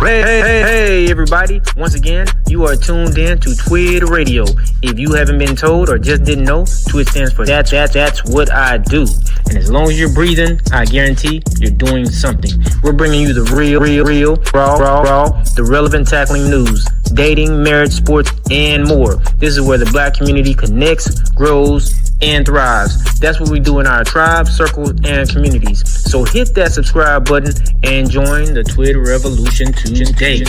Hey, everybody. Once again, you are tuned in to Twid Radio. If you haven't been told or just didn't know, Twid stands for that's what I do. And as long as you're breathing, I guarantee you're doing something. We're bringing you the real, raw, the relevant tackling news, dating, marriage, sports, and more. This is where the black community connects, grows, and thrives. That's what we do in our tribe, circles, and communities. So hit that subscribe button and join the Twitter revolution today.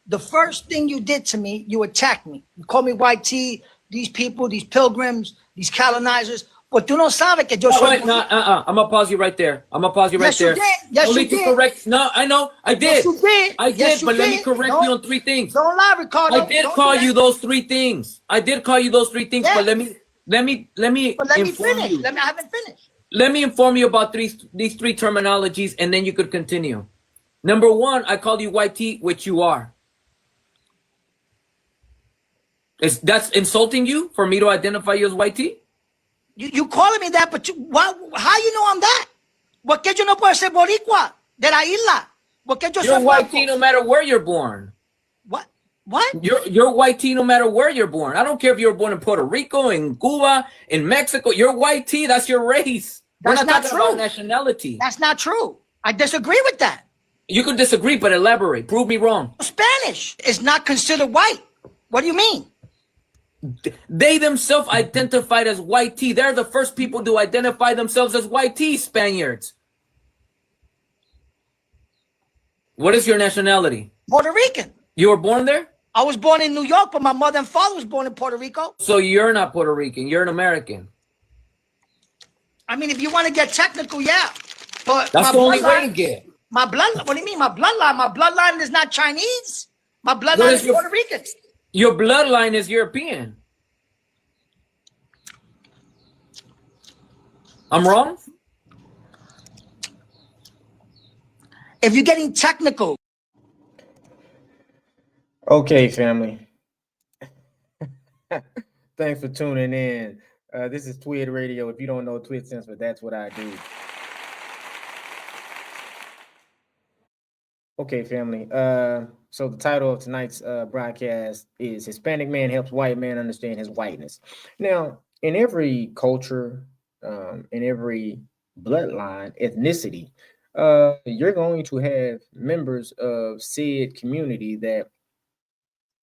The first thing you did to me, you attacked me. You called me white tea, these people, these pilgrims, these colonizers. But tú no sabes que yo soy... I'm gonna pause you right there. Yes, you did. Yes, you did. Correct. No, I know. I did. Yes, you did. I did, Yes, you but let did. me correct you on 3 things. Don't lie, Ricardo. I did call you those 3 things. I did call you those 3 things, Yeah. but let me But let me inform finish. you. I haven't finished. Let me inform you about these 3 terminologies, and then you could continue. Number 1, I called you white tea, which you are. That's insulting you for me to identify you as white tea? You calling me that, but how you know I'm that? ¿Por qué yo no puedo ser boricua de la isla? ¿Por qué yo You're soy white blanco? tea no matter where you're born. What? You're white tea no matter where you're born. I don't care if you were born in Puerto Rico, in Cuba, in Mexico. You're white tea. That's your race. That's We're not not talking true. about nationality. That's not true. I disagree with that. You can disagree, but elaborate. Prove me wrong. Spanish is not considered white. What do you mean? They themselves identified as white tea. They're the first people to identify themselves as white tea, Spaniards. What is your nationality? Puerto Rican. You were born there? I was born in New York, but my mother and father was born in Puerto Rico. So you're not Puerto Rican. You're an American. I mean, if you want to get technical, yeah. But That's the only way to get. My bloodline. What do you mean, my bloodline? My bloodline is not Chinese. My bloodline is Puerto Rican. Your bloodline is European. I'm wrong? If you're getting technical. Okay, family. Thanks for tuning in. This is Twid Radio. If you don't know Twid stands for that's what I do. Okay, family. So the title of tonight's broadcast is Hispanic Man Helps White Man Understand His Whiteness. Now, in every culture, in every bloodline, ethnicity, you're going to have members of said community that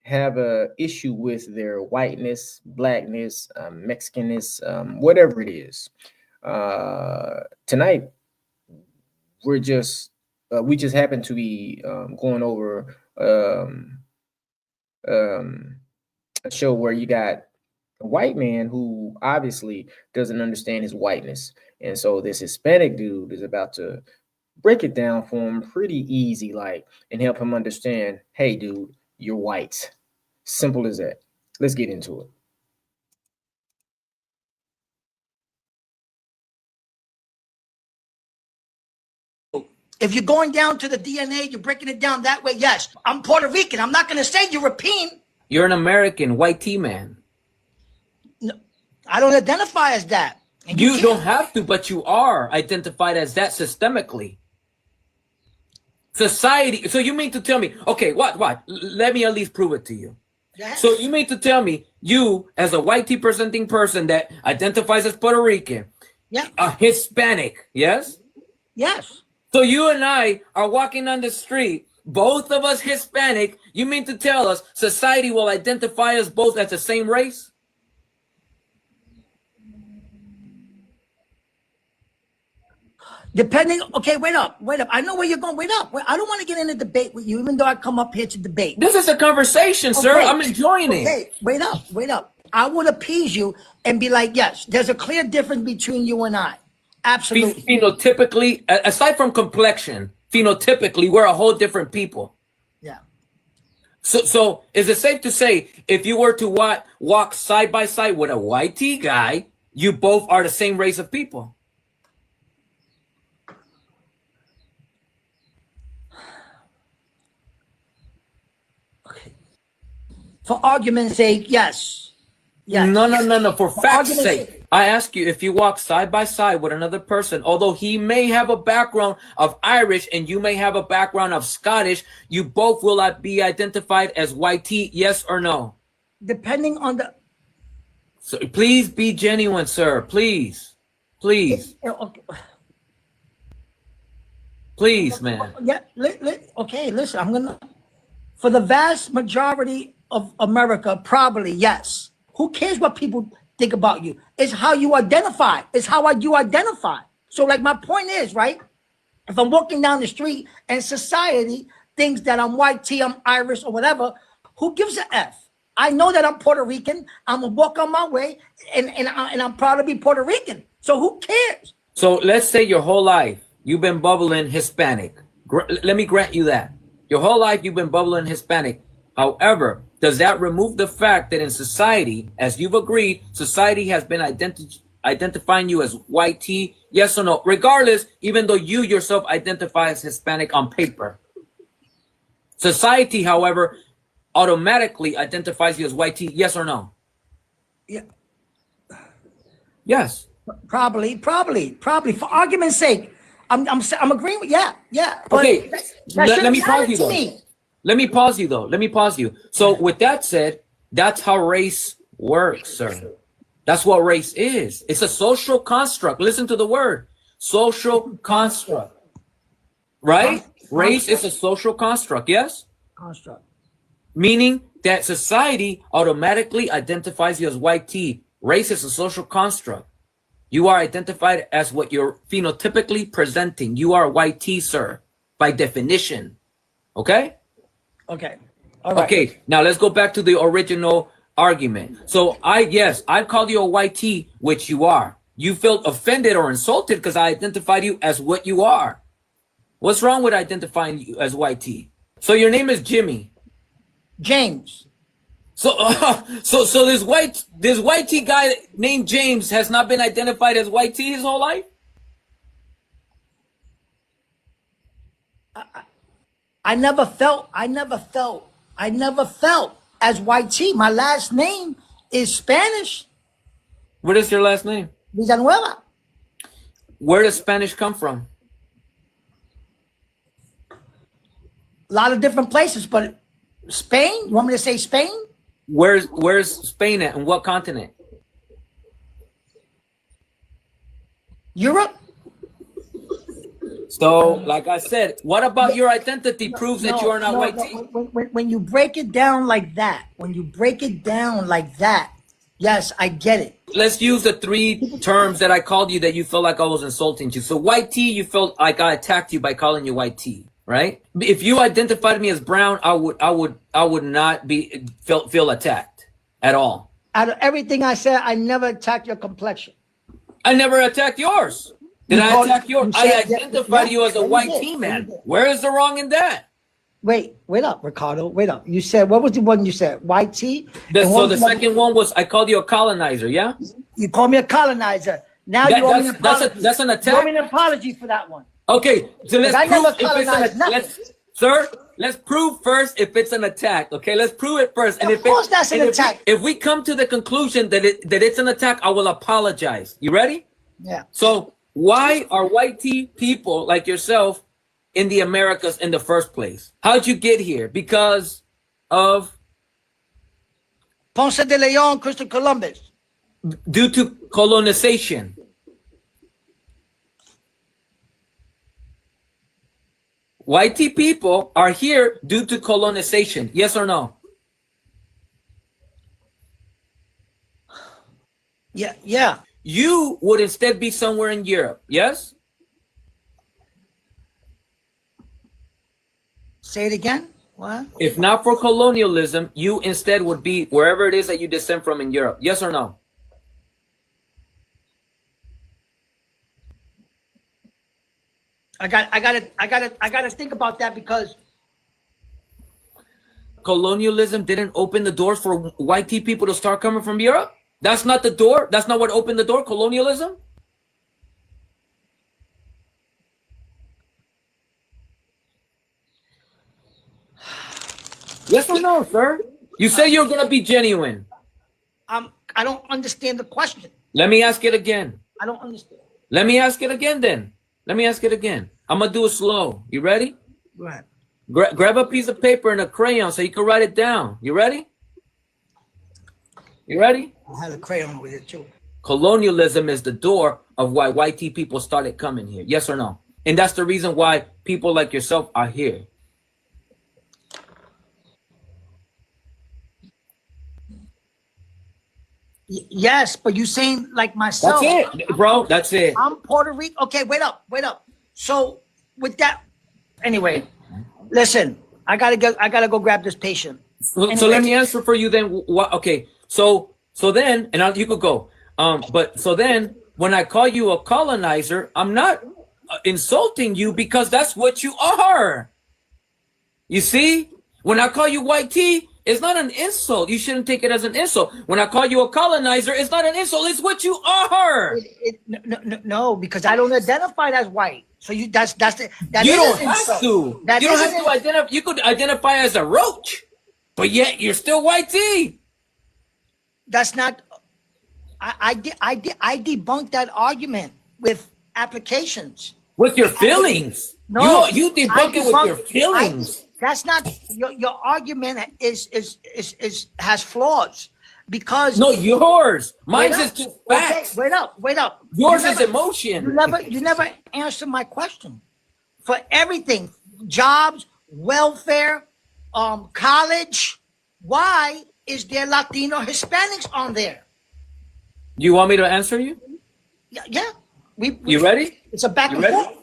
have a issue with their whiteness, blackness, Mexicanness, whatever it is. Tonight, we just happen to be going over a show where you got a white man who obviously doesn't understand his whiteness, and so this Hispanic dude is about to break it down for him pretty easy, and help him understand, hey, dude, you're white. Simple as that. Let's get into it. If you're going down to the DNA, you're breaking it down that way. Yes, I'm Puerto Rican. I'm not going to say European. You're an American white tea man. No, I don't identify as that. And you don't have to, but you are identified as that systemically. Society. So you mean to tell me, okay, what? Let me at least prove it to you. Yes. So you mean to tell me you, as a white tea presenting person that identifies as Puerto Rican, a Hispanic, yes? Yes. So you and I are walking on the street, both of us Hispanic. You mean to tell us society will identify us both as the same race? Depending, okay, wait up. I know where you're going. Wait up. I don't want to get in a debate with you, even though I come up here to debate. This is a conversation, sir. I'm enjoying it. Okay, wait up. I would appease you and be like, yes, there's a clear difference between you and I. Absolutely. Phenotypically, aside from complexion, phenotypically, we're a whole different people. Yeah. So is it safe to say if you were to walk side by side with a white tea guy, you both are the same race of people? For argument's sake, yes. No. For fact's sake. I ask you, if you walk side by side with another person, although he may have a background of Irish and you may have a background of Scottish, you both will be identified as white tea, yes or no? Depending on the. So please be genuine, sir. Please. Please. Okay. Please, man. Yeah. Okay. Listen, I'm gonna. For the vast majority of America, probably yes. Who cares what people think about you? It's how you identify. It's how you identify. So, like, my point is, right? If I'm walking down the street and society thinks that I'm white tea, I'm Irish, or whatever, who gives a F? I know that I'm Puerto Rican. I'm gonna walk on my way, and I'm proud to be Puerto Rican. So who cares? So let's say your whole life you've been bubbling Hispanic. Let me grant you that. Your whole life you've been bubbling Hispanic. However, does that remove the fact that in society, as you've agreed, society has been identifying you as white tea? Yes or no? Regardless, even though you yourself identify as Hispanic on paper. Society, however, automatically identifies you as white tea. Yes or no? Yeah. Yes. Probably. For argument's sake, I'm agreeing with yeah. But okay. Let me pause you to though. me. Let me pause you though. Let me pause you. So with that said, that's how race works, sir. That's what race is. It's a social construct. Listen to the word. Social construct. Right? Race is a social construct, yes? Construct. Meaning that society automatically identifies you as white tea. Race is a social construct. You are identified as what you're phenotypically presenting. You are white tea, sir, by definition. Okay? Okay. All right. Okay, now let's go back to the original argument. So I called you a white tea, which you are. You felt offended or insulted because I identified you as what you are. What's wrong with identifying you as white tea? So your name is Jimmy. James. So this white tea guy named James has not been identified as white tea his whole life? I never felt as white tea. My last name is Spanish. What is your last name? Villanueva. Where does Spanish come from? A lot of different places, but Spain? You want me to say Spain? Where's Spain at, and what continent? Europe. So, like I said, what about your identity proves that you are not white tea? When you break it down like that, yes, I get it. Let's use the three terms that I called you that you felt like I was insulting you. So white tea, you felt like I attacked you by calling you white tea, right? If you identified me as brown, I would not feel attacked at all. Out of everything I said, I never attacked your complexion. I never attacked yours. Did I attack yours? I identified you as a white tea man. Where is the wrong in that? Wait up, Ricardo. Wait up. You said, what was the one you said? White tea? So the second one was, I called you a colonizer, yeah? You called me a colonizer. Now you owe me an apology. That's an attack? You owe me an apology for that one. Okay, so let's prove let's prove first if it's an attack. Okay, let's prove it first. And of course that's an attack. If we come to the conclusion that it's an attack, I will apologize. You ready? Yeah. So why are white tea people like yourself in the Americas in the first place? How'd you get here? Because of Ponce de Leon, Christopher Columbus. Due to colonization. White tea people are here due to colonization. Yes or no? Yeah. You would instead be somewhere in Europe. Yes? Say it again. What? If not for colonialism, you instead would be wherever it is that you descend from in Europe. Yes or no? I gotta think about that, because colonialism didn't open the doors for white tea people to start coming from Europe. That's not the door. That's not what opened the door. Colonialism. Yes or no, sir? You say you're gonna be genuine. I don't understand the question. Let me ask it again. I don't understand. Let me ask it again then. Let me ask it again. I'm going to do it slow. You ready? Go ahead. Grab a piece of paper and a crayon so you can write it down. You ready? You ready? I had a crayon with it too. Colonialism is the door of why white people started coming here. Yes or no? And that's the reason why people like yourself are here. Yes, but you saying like myself. That's it, bro. That's it. I'm Puerto Rico. Okay, wait up. So with that, anyway, listen, I gotta go grab this patient. So let me answer for you then. What? Okay. So then, and you could go. But so then, when I call you a colonizer, I'm not insulting you because that's what you are. You see, when I call you white tea, it's not an insult. You shouldn't take it as an insult. When I call you a colonizer, it's not an insult. It's what you are. No, because I don't identify as white. So you that you don't have to. That you don't have to identify. You could identify as a roach, but yet you're still white tea. That's not. I debunked that argument with applications. With your feelings. No, you debunk it with your feelings. That's not your argument has flaws because no, yours. Mine is just facts. Okay, wait up. Yours is emotion. You never answered my question. For everything, jobs, welfare, college, why is there Latino Hispanics on there? You want me to answer you? Yeah. You ready? It's a back and forth.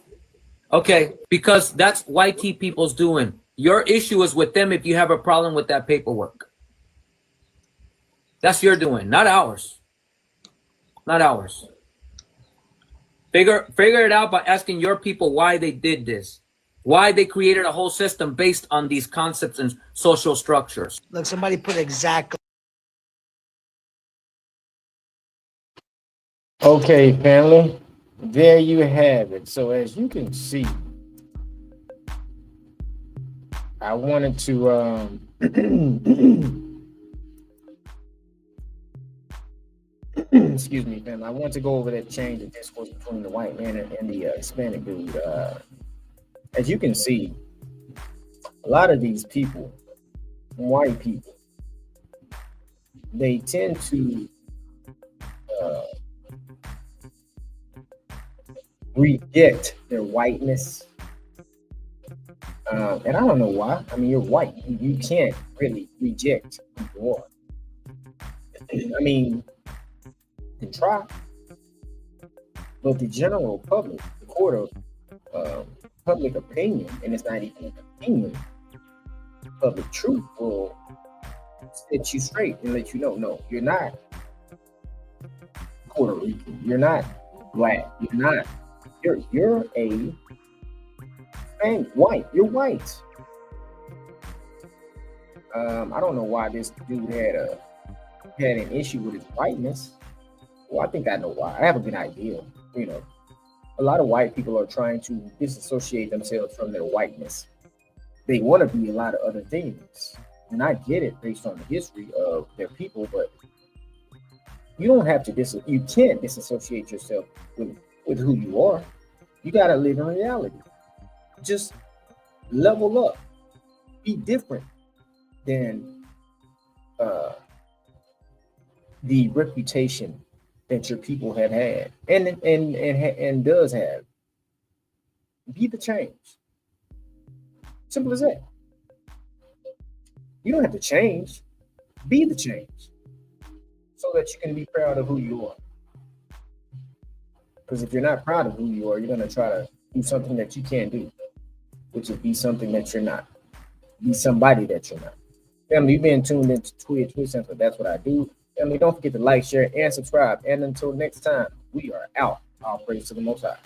Okay, because that's white people's doing. Your issue is with them if you have a problem with that paperwork. That's your doing, not ours. Not ours. Figure it out by asking your people why they did this. Why they created a whole system based on these concepts and social structures. Look, somebody put exactly. Okay, family. There you have it. So as you can see, I wanted to excuse me, family. I want to go over that change of discourse between the white man and the Hispanic dude. As you can see, a lot of these people, white people, they tend to reject their whiteness. And I don't know why. I mean, you're white. You can't really reject who you are. I mean, you can try. But the general public, the court of public opinion, and it's not even an opinion, public truth will set you straight and let you know, no, you're not Puerto Rican. You're not black. You're not. You're a white. You're white. I don't know why this dude had an issue with his whiteness. Well, I think I know why. I have a good idea. You know, a lot of white people are trying to disassociate themselves from their whiteness. They want to be a lot of other things, and I get it based on the history of their people. But you don't have to you can't disassociate yourself with who you are. You gotta live in reality. Just level up. Be different than the reputation that your people have had and does have. Be the change. Simple as that. You don't have to change. Be the change so that you can be proud of who you are. Because if you're not proud of who you are, you're going to try to do something that you can't do, which is be something that you're not. Be somebody that you're not. Family, you've been tuned into Twid10, so that's what I do. Family, don't forget to like, share, and subscribe. And until next time, we are out. All praise to the Most High.